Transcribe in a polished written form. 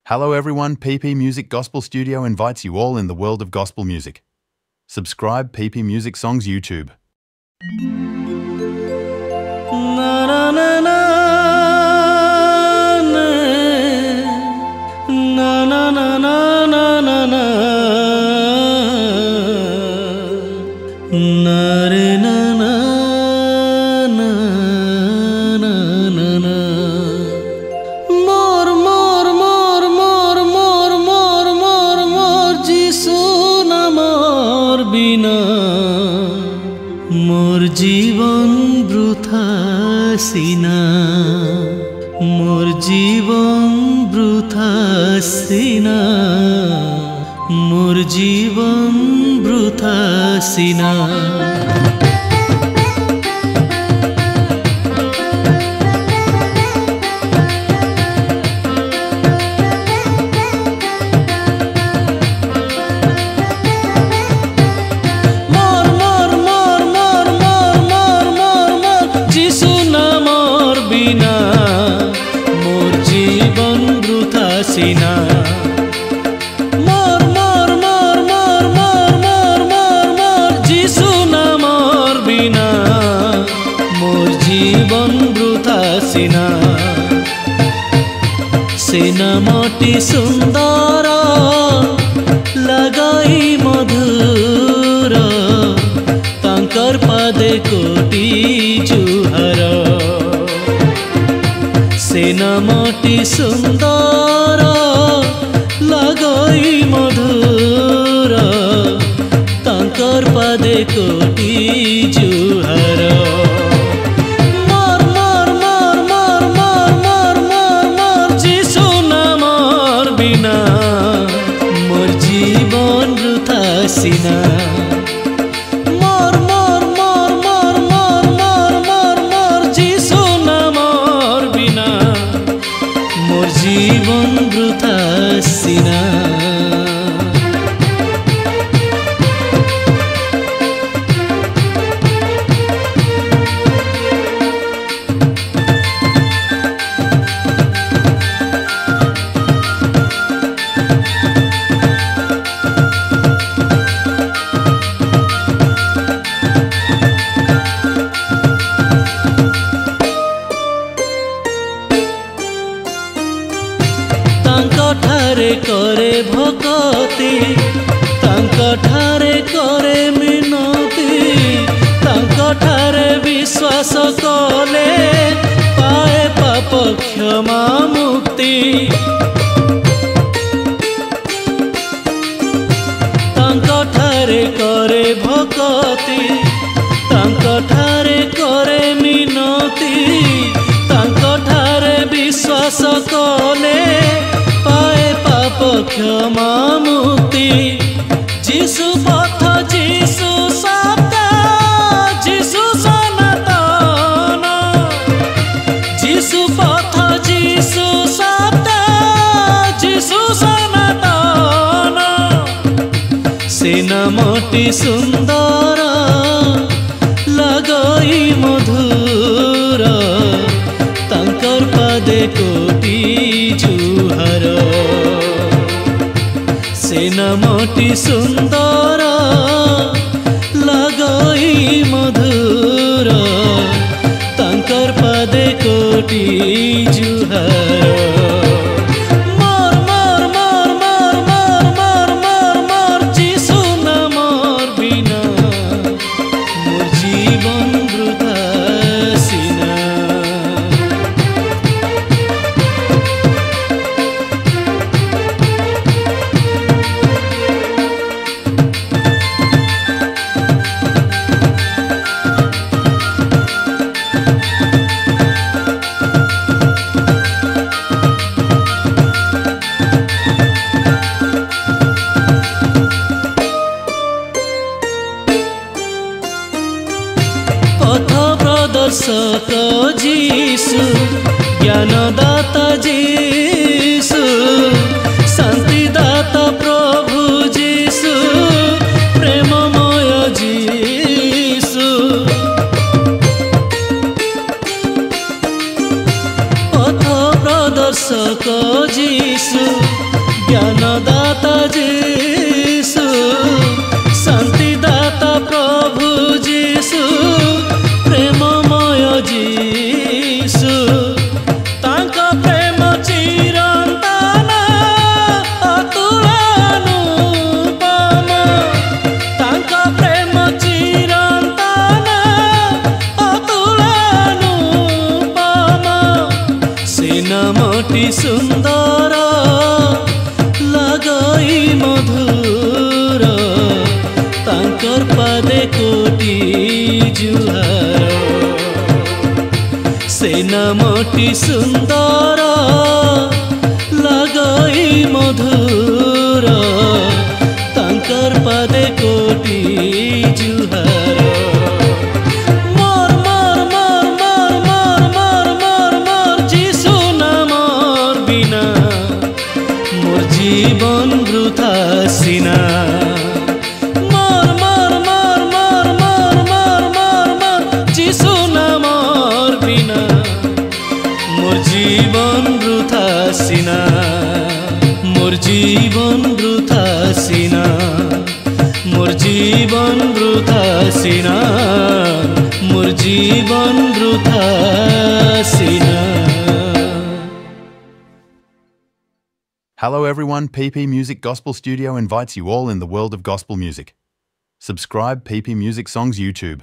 Hello everyone, PP Music Gospel Studio invites you all in the world of gospel music. Subscribe PP Music Songs YouTube. Na na na na na na na na na na na na re na na na na na na मोर मोर मोर मोर मोर मोर मोर मोर जीसु ना मोर बिना मोर जीवन बृथा सीना मोर जीवन बृथा सीना मोर जीवन बृथा सीना सीना मोर मोर मोर मोर मोर मोर मोर मोर जीसु ना मोर बिना मोर जीवन वृथा सीना सीना मोटी सुंदर लगाई मधुर तांकर पादे कोटी जुहर सीना मोटी सुंदर लगाई मधुर तांकर पादे कोटी जुहर मोर मोर मोर मोर मोर मोर मोर मोर जीसु ना मोर बिना मोर जीवन वृथा सीना जीवन वृथा सीना ठारे करे भक्ति तांका ठारे करे मिनती तांका ठारे विश्वास कले पाए पाप क्षमा मुक्ति तांका ठारे करे भक्ति तांका ठारे करे मिनती तांका ठारे विश्वास कले क्षमा मुक्ति जीसु पथ जीसु सत्य जीसु सनातन जीसु पथ जीसु सत्य जीसु सनातन सीना मोटी सुंदर लगाई मधुर तांकर पादे कोटी जुहर सीना मोटी सुंदर लगाई मधुर तांकर पादे कोटी जुहर मोर मोर मोर मोर मोर मोर मोर मोर जीसु ना मोर बिना मोर जीवन वृथा सीना पोषक जीशु ज्ञानदाता जीशु शांतिदाता प्रभु जीशु प्रेममय जीशु तांका प्रेम चिरंतन अतुलानुपम तांका प्रेम चिरंतन अतुलानुपम से नामटी सुंदर लगई मधुर तांकर पादे कोटि जुहार से नामटी सुंदर लगई मधुर तांकर पादे कोटि जुहार मोर मोर मोर मोर मोर मोर मोर मोर जीशु नामर बिना मोर जीवन वृथा सिना मोर मोर मोर मोर मोर मोर मोर मोर जीशु नामर बिना मोर जीवन वृथा सिना मोर जीवन वृथा सिना मोर जीवन वृथा सिना मोर जीवन वृथा सिना। Hello everyone, PP Music Gospel Studio invites you all in the world of gospel music. Subscribe PP Music Songs YouTube.